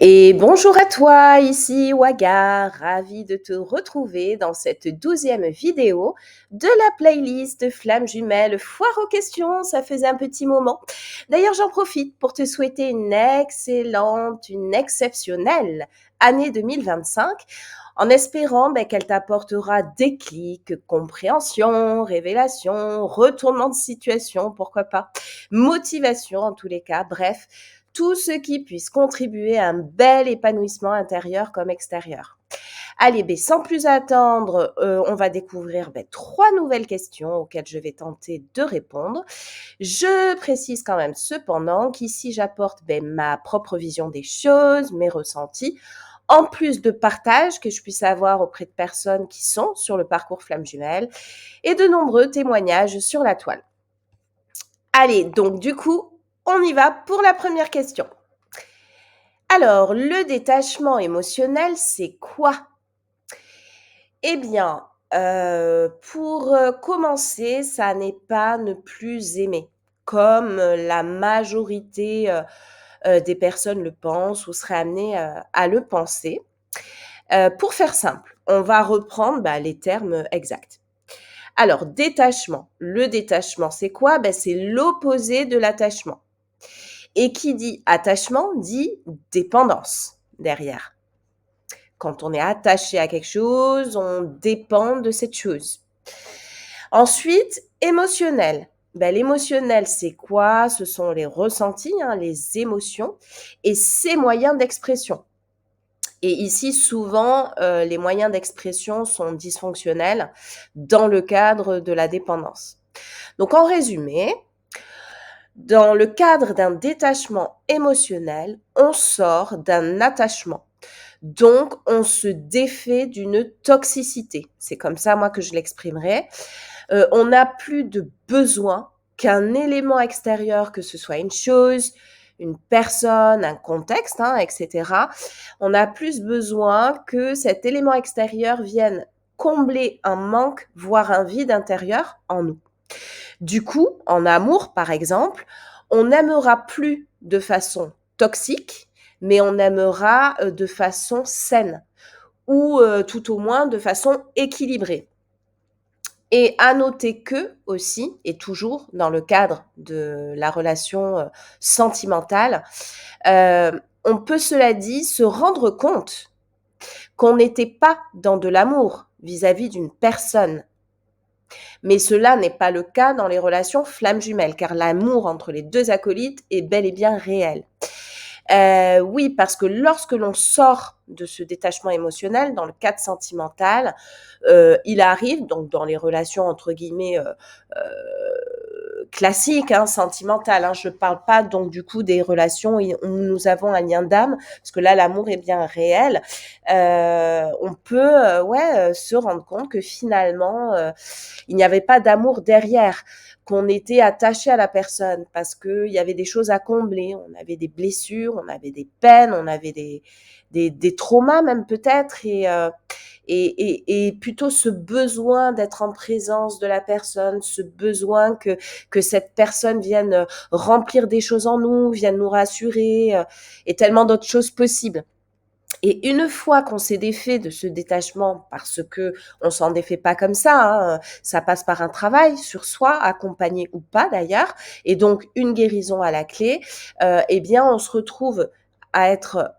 Et bonjour à toi, ici Waga, ravie de te retrouver dans cette 12e vidéo de la playlist Flammes jumelles foire aux questions, ça faisait un petit moment. D'ailleurs, j'en profite pour te souhaiter une excellente, une exceptionnelle année 2025, en espérant qu'elle t'apportera déclic, compréhension, révélation, retournement de situation, pourquoi pas, motivation en tous les cas, bref, tout ce qui puisse contribuer à un bel épanouissement intérieur comme extérieur. Allez, sans plus attendre, on va découvrir 3 nouvelles questions auxquelles je vais tenter de répondre. Je précise quand même cependant qu'ici j'apporte ma propre vision des choses, mes ressentis, en plus de partage que je puisse avoir auprès de personnes qui sont sur le parcours Flammes Jumelles et de nombreux témoignages sur la toile. Allez, donc du coup, on y va pour la première question. Alors, le détachement émotionnel, c'est quoi? Eh bien, pour, commencer, ça n'est pas ne plus aimer, comme, la majorité, des personnes le pensent ou seraient amenées, à le penser. Pour faire simple, on va reprendre, les termes, exacts. Alors, détachement. Le détachement, c'est quoi? C'est l'opposé de l'attachement. Et qui dit attachement dit dépendance derrière. Quand on est attaché à quelque chose, on dépend de cette chose. Ensuite, émotionnel. L'émotionnel, c'est quoi? Ce sont les ressentis, les émotions et ses moyens d'expression. Et ici, souvent, les moyens d'expression sont dysfonctionnels dans le cadre de la dépendance. Donc, en résumé, dans le cadre d'un détachement émotionnel, on sort d'un attachement. Donc, on se défait d'une toxicité. C'est comme ça, moi, que je l'exprimerai. On n'a plus de besoin qu'un élément extérieur, que ce soit une chose, une personne, un contexte, etc. On a plus besoin que cet élément extérieur vienne combler un manque, voire un vide intérieur en nous. Du coup, en amour, par exemple, on n'aimera plus de façon toxique, mais on aimera de façon saine ou tout au moins de façon équilibrée. Et à noter que aussi, et toujours dans le cadre de la relation sentimentale, on peut, cela dit, se rendre compte qu'on n'était pas dans de l'amour vis-à-vis d'une personne. Mais cela n'est pas le cas dans les relations flammes jumelles, car l'amour entre les deux acolytes est bel et bien réel. Oui, parce que lorsque l'on sort de ce détachement émotionnel, dans le cadre sentimental, il arrive, donc dans les relations entre guillemets classiques, sentimentales, je ne parle pas donc du coup des relations où nous avons un lien d'âme, parce que là l'amour est bien réel, on peut se rendre compte que finalement il n'y avait pas d'amour derrière, qu'on était attaché à la personne parce qu'il y avait des choses à combler, on avait des blessures, on avait des peines, on avait des traumas même peut-être, et plutôt ce besoin d'être en présence de la personne, ce besoin que cette personne vienne remplir des choses en nous, vienne nous rassurer, et tellement d'autres choses possibles. Et une fois qu'on s'est défait de ce détachement, parce que on s'en défait pas comme ça, ça passe par un travail sur soi, accompagné ou pas d'ailleurs, et donc une guérison à la clé, eh bien on se retrouve à être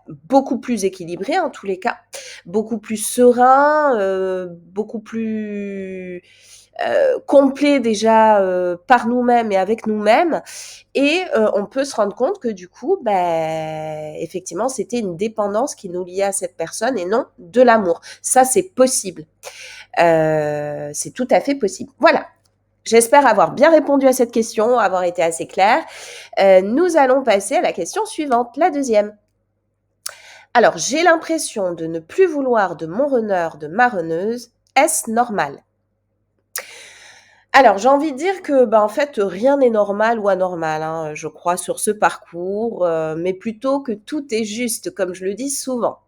beaucoup plus équilibré en tous les cas, beaucoup plus serein, beaucoup plus complet déjà par nous-mêmes et avec nous-mêmes, et on peut se rendre compte que du coup, effectivement, c'était une dépendance qui nous liait à cette personne et non de l'amour. Ça, c'est possible. C'est tout à fait possible. Voilà. J'espère avoir bien répondu à cette question, avoir été assez claire. Nous allons passer à la question suivante, la deuxième. Alors, j'ai l'impression de ne plus vouloir de mon runner, de ma runneuse. Est-ce normal? Alors, j'ai envie de dire que, en fait, rien n'est normal ou anormal, je crois, sur ce parcours, mais plutôt que tout est juste, comme je le dis souvent.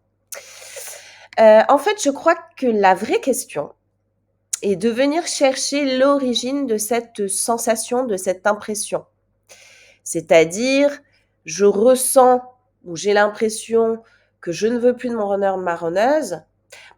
En fait, je crois que la vraie question est de venir chercher l'origine de cette sensation, de cette impression. C'est-à-dire, je ressens où j'ai l'impression que je ne veux plus de mon runner, de ma runneuse,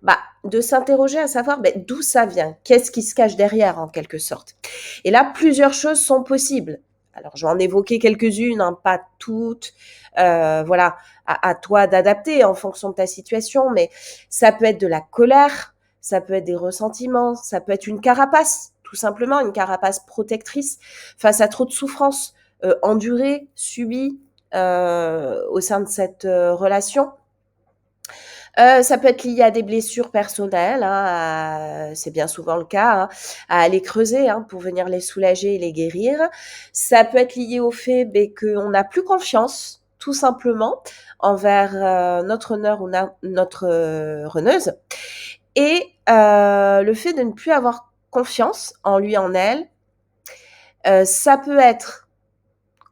bah, de s'interroger à savoir d'où ça vient, qu'est-ce qui se cache derrière en quelque sorte. Et là, plusieurs choses sont possibles. Alors, j'en ai évoqué quelques-unes, hein, pas toutes. Voilà, à toi d'adapter en fonction de ta situation, mais ça peut être de la colère, ça peut être des ressentiments, ça peut être une carapace, tout simplement, une carapace protectrice face à trop de souffrances endurées, subies au sein de cette relation. Ça peut être lié à des blessures personnelles, hein, c'est bien souvent le cas, hein, à aller creuser, hein, pour venir les soulager et les guérir. Ça peut être lié au fait, qu'on n'a plus confiance, tout simplement, envers, notre honneur ou notre, runneuse et le fait de ne plus avoir confiance en lui, en elle, ça peut être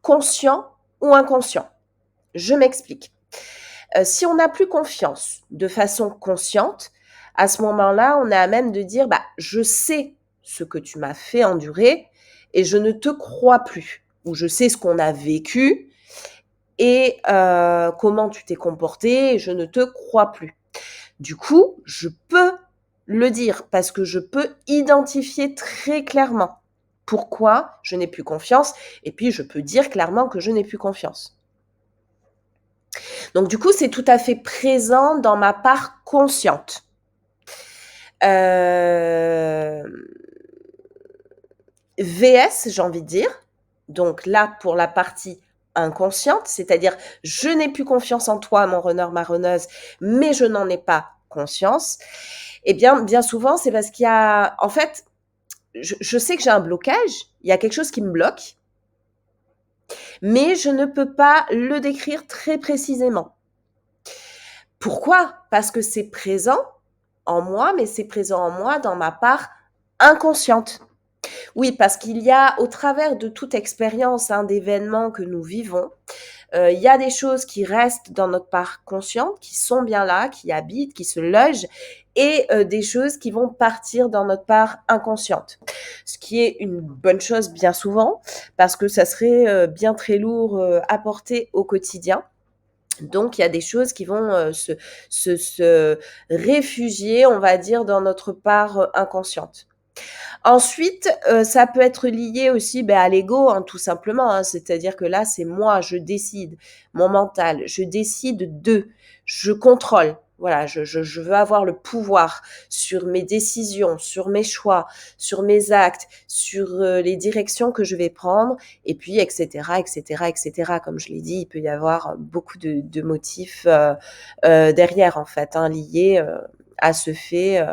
conscient ou inconscient. Je m'explique. Si on n'a plus confiance de façon consciente, à ce moment-là, on est à même de dire je sais ce que tu m'as fait endurer et je ne te crois plus. Ou je sais ce qu'on a vécu et comment tu t'es comporté et je ne te crois plus. Du coup, je peux le dire parce que je peux identifier très clairement pourquoi je n'ai plus confiance et puis je peux dire clairement que je n'ai plus confiance. Donc du coup, c'est tout à fait présent dans ma part consciente. VS, j'ai envie de dire. Donc là, pour la partie inconsciente, c'est-à-dire je n'ai plus confiance en toi, mon runner, ma runneuse, mais je n'en ai pas conscience. Eh bien souvent, c'est parce qu'il y a, en fait, je sais que j'ai un blocage, il y a quelque chose qui me bloque, mais je ne peux pas le décrire très précisément. Pourquoi? Parce que c'est présent en moi, mais c'est présent en moi dans ma part inconsciente. Oui, parce qu'il y a, au travers de toute expérience, hein, d'événements que nous vivons, il y a des choses qui restent dans notre part consciente, qui sont bien là, qui habitent, qui se logent, et des choses qui vont partir dans notre part inconsciente. Ce qui est une bonne chose bien souvent, parce que ça serait bien très lourd à porter au quotidien. Donc, il y a des choses qui vont se réfugier, on va dire, dans notre part inconsciente. Ensuite, ça peut être lié aussi à l'ego, hein, tout simplement, hein. C'est-à-dire que là, c'est moi, je décide, mon mental, je décide je contrôle. Voilà, je veux avoir le pouvoir sur mes décisions, sur mes choix, sur mes actes, sur les directions que je vais prendre, et puis etc., etc., etc. Comme je l'ai dit, il peut y avoir beaucoup de motifs derrière, en fait, hein, liés à ce fait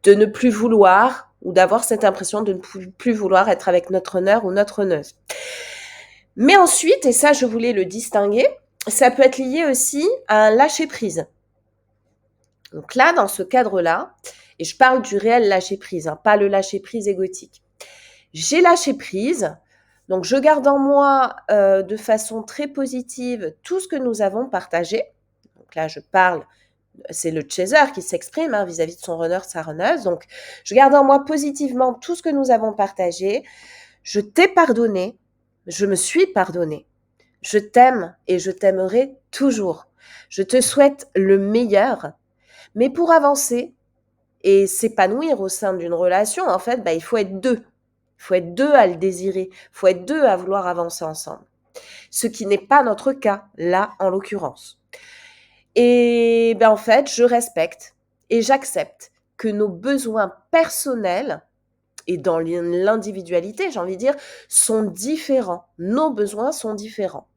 de ne plus vouloir ou d'avoir cette impression de ne plus vouloir être avec notre honneur ou notre honneuse. Mais ensuite, et ça je voulais le distinguer, ça peut être lié aussi à un lâcher-prise. Donc là, dans ce cadre-là, et je parle du réel lâcher-prise, hein, pas le lâcher-prise égotique. J'ai lâché prise, donc je garde en moi de façon très positive tout ce que nous avons partagé. Donc là, je parle, c'est le chaser qui s'exprime vis-à-vis de son runner, sa runneuse. Donc, je garde en moi positivement tout ce que nous avons partagé. Je t'ai pardonné, je me suis pardonné. Je t'aime et je t'aimerai toujours. Je te souhaite le meilleur. Mais pour avancer et s'épanouir au sein d'une relation, en fait, il faut être deux. Il faut être deux à le désirer. Il faut être deux à vouloir avancer ensemble. Ce qui n'est pas notre cas, là, en l'occurrence. Et en fait, je respecte et j'accepte que nos besoins personnels et dans l'individualité, j'ai envie de dire, sont différents. Nos besoins sont différents.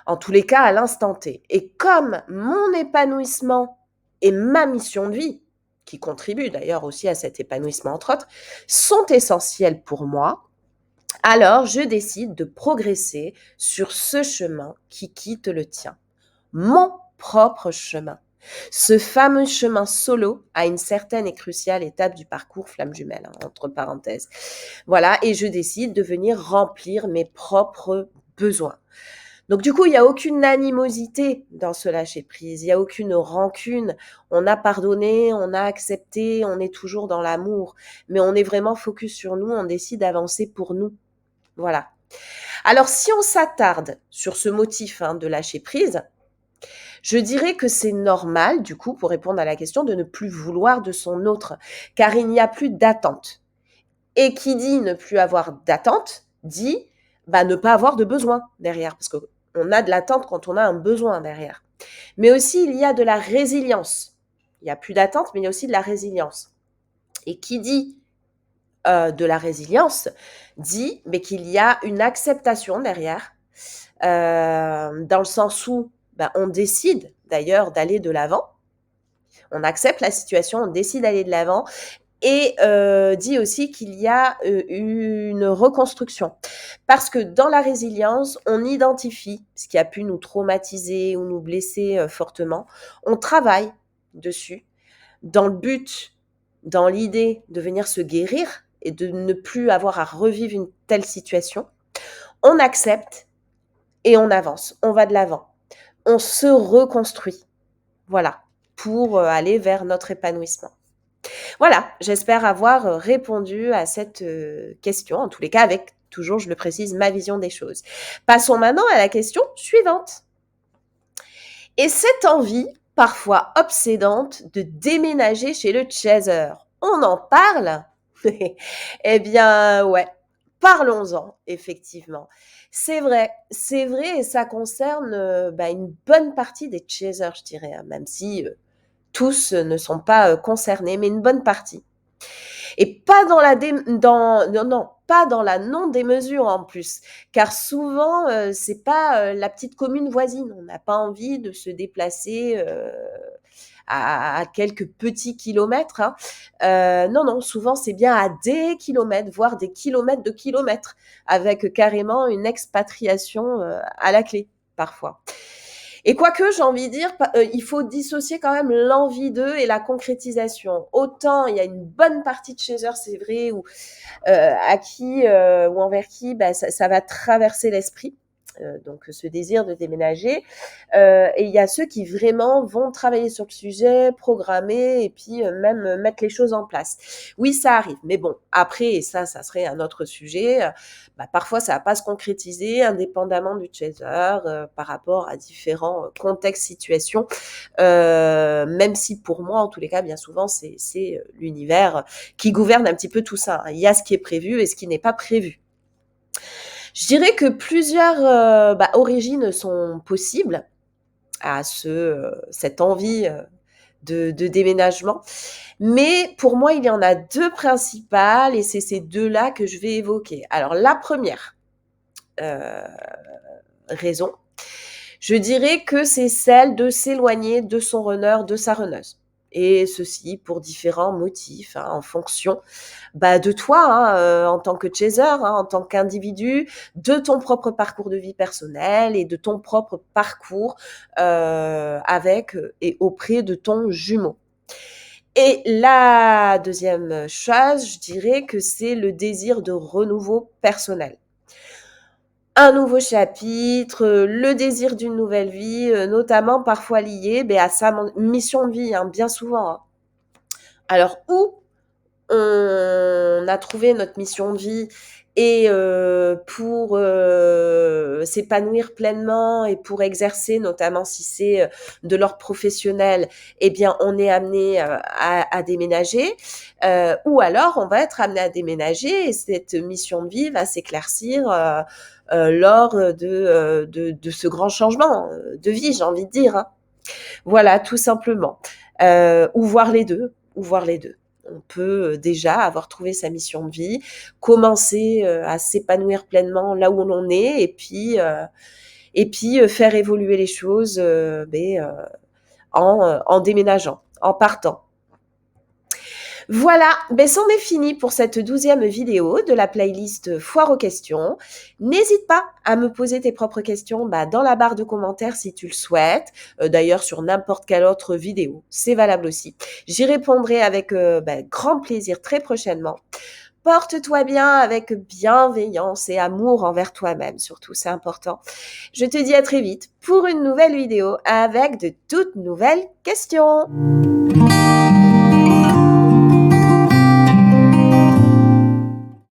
En tous les cas, à l'instant T. Et comme mon épanouissement et ma mission de vie, qui contribuent d'ailleurs aussi à cet épanouissement entre autres, sont essentiels pour moi, alors je décide de progresser sur ce chemin qui quitte le tien. Mon propre chemin. Ce fameux chemin solo à une certaine et cruciale étape du parcours flamme jumelle, hein, entre parenthèses. Voilà, et je décide de venir remplir mes propres besoins. Donc du coup, il n'y a aucune animosité dans ce lâcher-prise, il n'y a aucune rancune. On a pardonné, on a accepté, on est toujours dans l'amour, mais on est vraiment focus sur nous, on décide d'avancer pour nous. Voilà. Alors, si on s'attarde sur ce motif de lâcher prise, je dirais que c'est normal, du coup, pour répondre à la question, de ne plus vouloir de son autre, car il n'y a plus d'attente. Et qui dit ne plus avoir d'attente, dit ne pas avoir de besoin derrière, parce qu'on a de l'attente quand on a un besoin derrière. Mais aussi, il y a de la résilience. Il n'y a plus d'attente, mais il y a aussi de la résilience. Et qui dit de la résilience, dit mais qu'il y a une acceptation derrière, dans le sens où on décide d'ailleurs d'aller de l'avant, on accepte la situation, on décide d'aller de l'avant, et dit aussi qu'il y a une reconstruction. Parce que dans la résilience, on identifie ce qui a pu nous traumatiser ou nous blesser fortement, on travaille dessus dans le but, dans l'idée de venir se guérir et de ne plus avoir à revivre une telle situation. On accepte et on avance, on va de l'avant, on se reconstruit, voilà, pour aller vers notre épanouissement. Voilà, j'espère avoir répondu à cette question, en tous les cas avec, toujours je le précise, ma vision des choses. Passons maintenant à la question suivante. Et cette envie, parfois obsédante, de déménager chez le chaser, on en parle? Eh bien, ouais, parlons-en, effectivement. C'est vrai et ça concerne une bonne partie des chasers, je dirais, même si tous ne sont pas concernés, mais une bonne partie. Et pas dans la pas dans la non-démesure en plus, car souvent, c'est pas, la petite commune voisine. On n'a pas envie de se déplacer, à quelques petits kilomètres, non, souvent c'est bien à des kilomètres, voire des kilomètres de kilomètres, avec carrément une expatriation, à la clé, parfois. Et quoique, j'ai envie de dire, il faut dissocier quand même l'envie d'eux et la concrétisation. Autant il y a une bonne partie de chasers, c'est vrai, à qui ou envers qui ça va traverser l'esprit. Donc ce désir de déménager. Et il y a ceux qui vraiment vont travailler sur le sujet, programmer et puis même mettre les choses en place. Oui, ça arrive. Mais bon, après, et ça serait un autre sujet, parfois ça va pas se concrétiser indépendamment du chaser par rapport à différents contextes, situations. Même si pour moi, en tous les cas, bien souvent, c'est l'univers qui gouverne un petit peu tout ça. Il y a ce qui est prévu et ce qui n'est pas prévu. Je dirais que plusieurs origines sont possibles à cette envie de déménagement. Mais pour moi, il y en a deux principales et c'est ces deux-là que je vais évoquer. Alors, la première raison, je dirais que c'est celle de s'éloigner de son runner, de sa runneuse. Et ceci pour différents motifs, en fonction de toi, en tant que chaser, en tant qu'individu, de ton propre parcours de vie personnel et de ton propre parcours avec et auprès de ton jumeau. Et la deuxième chose, je dirais que c'est le désir de renouveau personnel. Un nouveau chapitre, le désir d'une nouvelle vie, notamment parfois lié à sa mission de vie, bien souvent. Alors, où on a trouvé notre mission de vie et pour s'épanouir pleinement et pour exercer, notamment si c'est de l'ordre professionnel, eh bien, on est amené à déménager. Ou alors, on va être amené à déménager et cette mission de vie va s'éclaircir lors de ce grand changement de vie, j'ai envie de dire. Voilà, tout simplement. Ou voir les deux. On peut déjà avoir trouvé sa mission de vie, commencer à s'épanouir pleinement là où l'on est et puis faire évoluer les choses en déménageant, en partant. Voilà, c'en est fini pour cette 12e vidéo de la playlist Foire aux questions. N'hésite pas à me poser tes propres questions dans la barre de commentaires si tu le souhaites. D'ailleurs, sur n'importe quelle autre vidéo, c'est valable aussi. J'y répondrai avec grand plaisir très prochainement. Porte-toi bien avec bienveillance et amour envers toi-même, surtout, c'est important. Je te dis à très vite pour une nouvelle vidéo avec de toutes nouvelles questions.